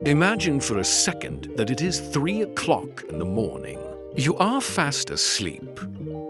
Imagine for a second that it is 3 o'clock in the morning. You are fast asleep,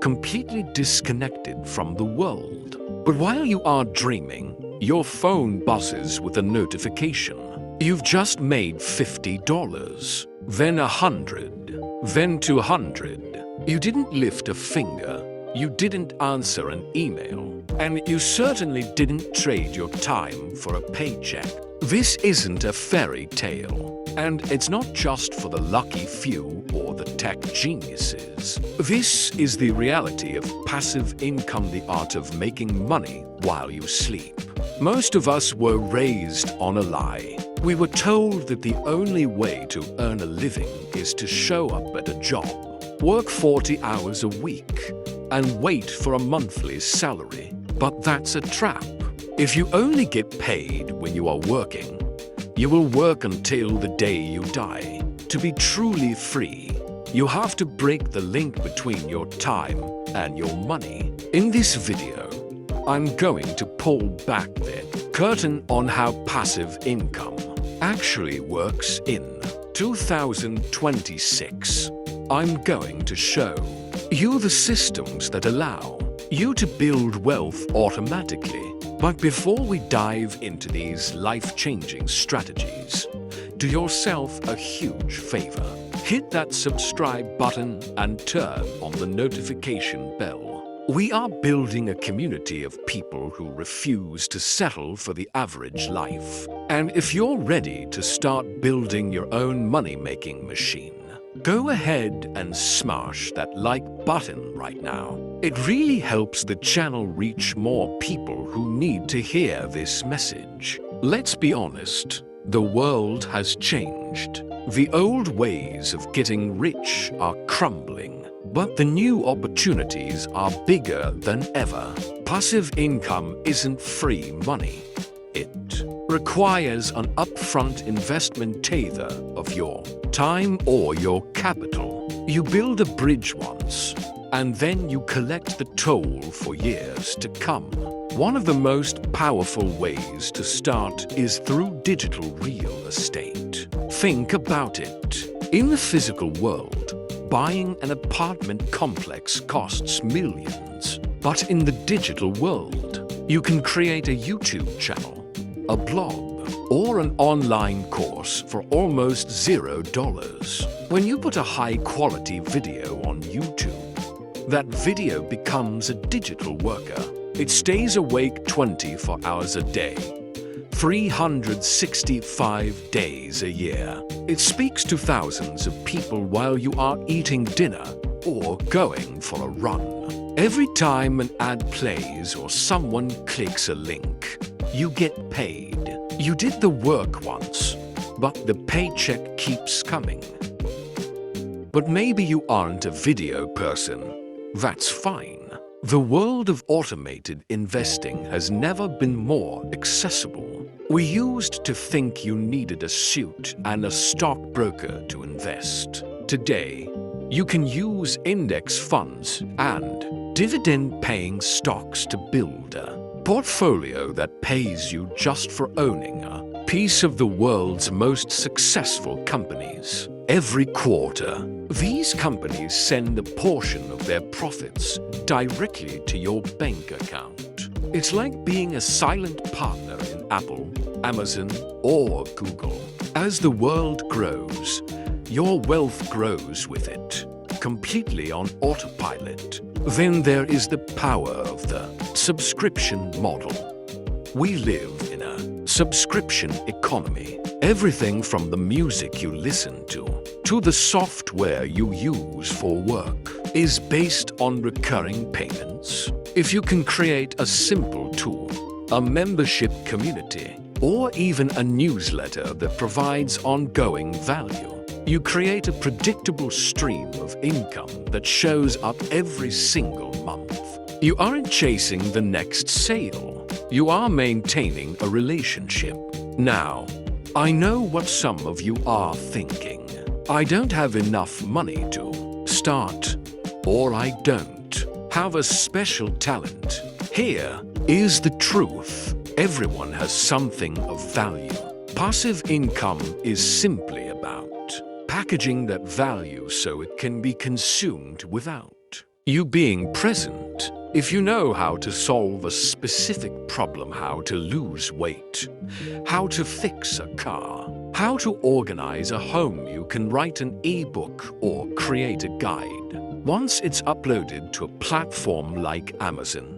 completely disconnected from the world. But while you are dreaming, your phone buzzes with a notification. You've just made $50, then 100, then 200. You didn't lift a finger. You didn't answer an email, and you certainly didn't trade your time for a paycheck. This isn't a fairy tale, and it's not just for the lucky few or the tech geniuses. This is the reality of passive income, the art of making money while you sleep. Most of us were raised on a lie. We were told that the only way to earn a living is to show up at a job, work 40 hours a week, and wait for a monthly salary. But that's a trap. If you only get paid when you are working, you will work until the day you die. To be truly free, you have to break the link between your time and your money. In this video, I'm going to pull back the curtain on how passive income actually works in 2026. I'm going to show you the systems that allow you to build wealth automatically. But before we dive into these life-changing strategies, do yourself a huge favor. Hit that subscribe button and turn on the notification bell. We are building a community of people who refuse to settle for the average life. And if you're ready to start building your own money-making machine, go ahead and smash that like button right now. It really helps the channel reach more people who need to hear this message. Let's be honest, the world has changed. The old ways of getting rich are crumbling, but the new opportunities are bigger than ever. Passive income isn't free money. It requires an upfront investment either of your time or your capital. You build a bridge once, and then you collect the toll for years to come. One of the most powerful ways to start is through digital real estate. Think about it. In the physical world, buying an apartment complex costs millions. But in the digital world, you can create a YouTube channel, a blog, or an online course for almost $0. When you put a high-quality video on YouTube, that video becomes a digital worker. It stays awake 24 hours a day, 365 days a year. It speaks to thousands of people while you are eating dinner or going for a run. Every time an ad plays or someone clicks a link, you get paid. You did the work once, but the paycheck keeps coming. But maybe you aren't a video person. That's fine. The world of automated investing has never been more accessible. We used to think you needed a suit and a stockbroker to invest. Today, you can use index funds and dividend-paying stocks to build a portfolio that pays you just for owning a piece of the world's most successful companies. Every quarter, these companies send a portion of their profits directly to your bank account. It's like being a silent partner in Apple, Amazon, or Google. As the world grows, your wealth grows with it, completely on autopilot. Then there is the power of the subscription model. We live in a subscription economy. Everything from the music you listen to the software you use for work is based on recurring payments. If you can create a simple tool, a membership community, or even a newsletter that provides ongoing value, you create a predictable stream of income that shows up every single month. You aren't chasing the next sale. You are maintaining a relationship. Now, I know what some of you are thinking. I don't have enough money to start, or I don't have a special talent. Here is the truth. Everyone has something of value. Passive income is simply about packaging that value so it can be consumed without you being present. If you know how to solve a specific problem, how to lose weight, how to fix a car, how to organize a home, you can write an ebook or create a guide. Once it's uploaded to a platform like Amazon,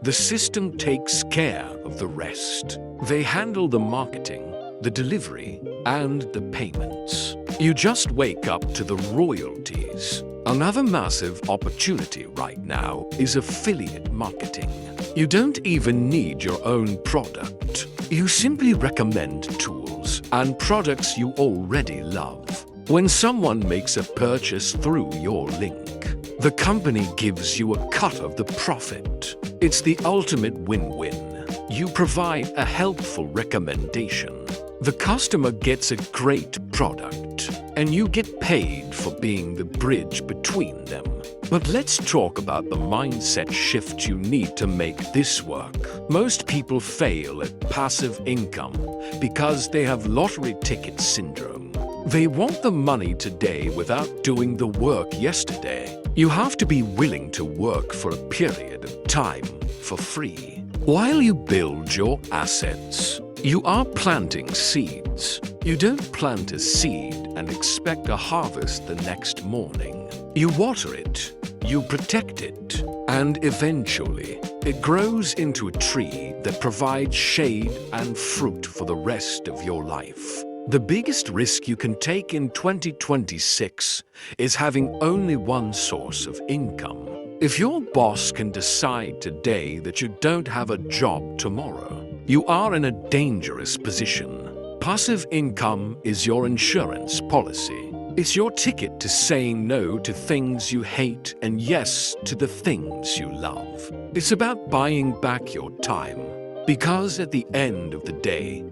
the system takes care of the rest. They handle the marketing, the delivery, and the payments. You just wake up to the royalties. Another massive opportunity right now is affiliate marketing. You don't even need your own product. You simply recommend tools and products you already love. When someone makes a purchase through your link, the company gives you a cut of the profit. It's the ultimate win-win. You provide a helpful recommendation. The customer gets a great product, and you get paid for being the bridge between them. But let's talk about the mindset shift you need to make this work. Most people fail at passive income because they have lottery ticket syndrome. They want the money today without doing the work yesterday. You have to be willing to work for a period of time for free. While you build your assets, you are planting seeds. You don't plant a seed and expect a harvest the next morning. You water it, you protect it, and eventually it grows into a tree that provides shade and fruit for the rest of your life. The biggest risk you can take in 2026 is having only one source of income. If your boss can decide today that you don't have a job tomorrow, you are in a dangerous position. Passive income is your insurance policy. It's your ticket to saying no to things you hate and yes to the things you love. It's about buying back your time, because at the end of the day,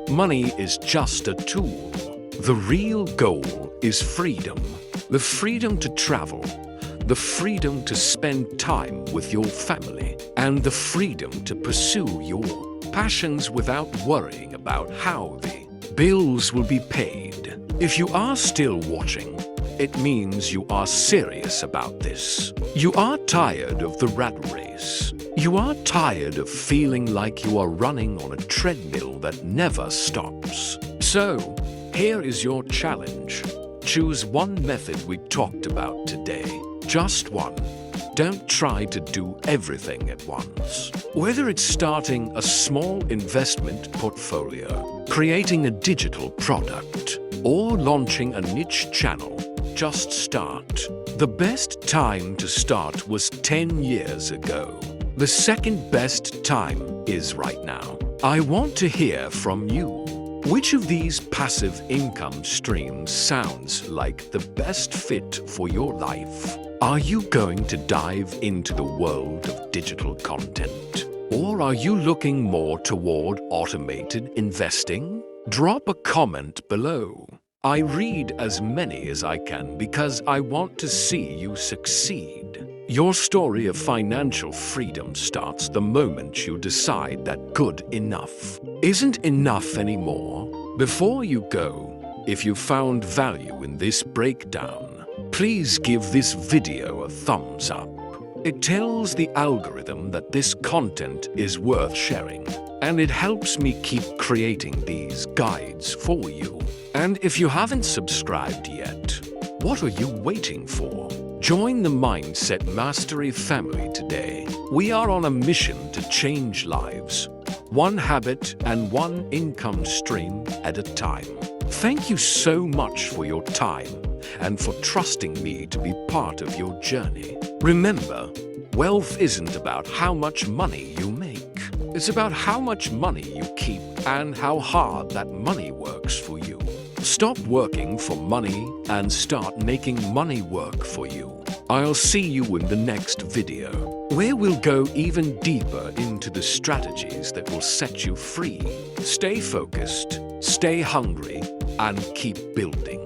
money is just a tool. The real goal is freedom. The freedom to travel, the freedom to spend time with your family, and the freedom to pursue your passions without worrying about how the bills will be paid. If you are still watching, it means you are serious about this. You are tired of the rat race. You are tired of feeling like you are running on a treadmill that never stops. So, here is your challenge. Choose one method we talked about today. Just one. Don't try to do everything at once. Whether it's starting a small investment portfolio, creating a digital product, or launching a niche channel, just start. The best time to start was 10 years ago. The second best time is right now. I want to hear from you. Which of these passive income streams sounds like the best fit for your life? Are you going to dive into the world of digital content? Or are you looking more toward automated investing? Drop a comment below. I read as many as I can because I want to see you succeed. Your story of financial freedom starts the moment you decide that good enough isn't enough anymore. Before you go, if you found value in this breakdown, please give this video a thumbs up. It tells the algorithm that this content is worth sharing, and it helps me keep creating these guides for you. And if you haven't subscribed yet, what are you waiting for? Join the Mindset Mastery family today. We are on a mission to change lives, one habit and one income stream at a time. Thank you so much for your time and for trusting me to be part of your journey. Remember, wealth isn't about how much money you make. It's about how much money you keep and how hard that money works for you. Stop working for money and start making money work for you. I'll see you in the next video, where we'll go even deeper into the strategies that will set you free. Stay focused, stay hungry, and keep building.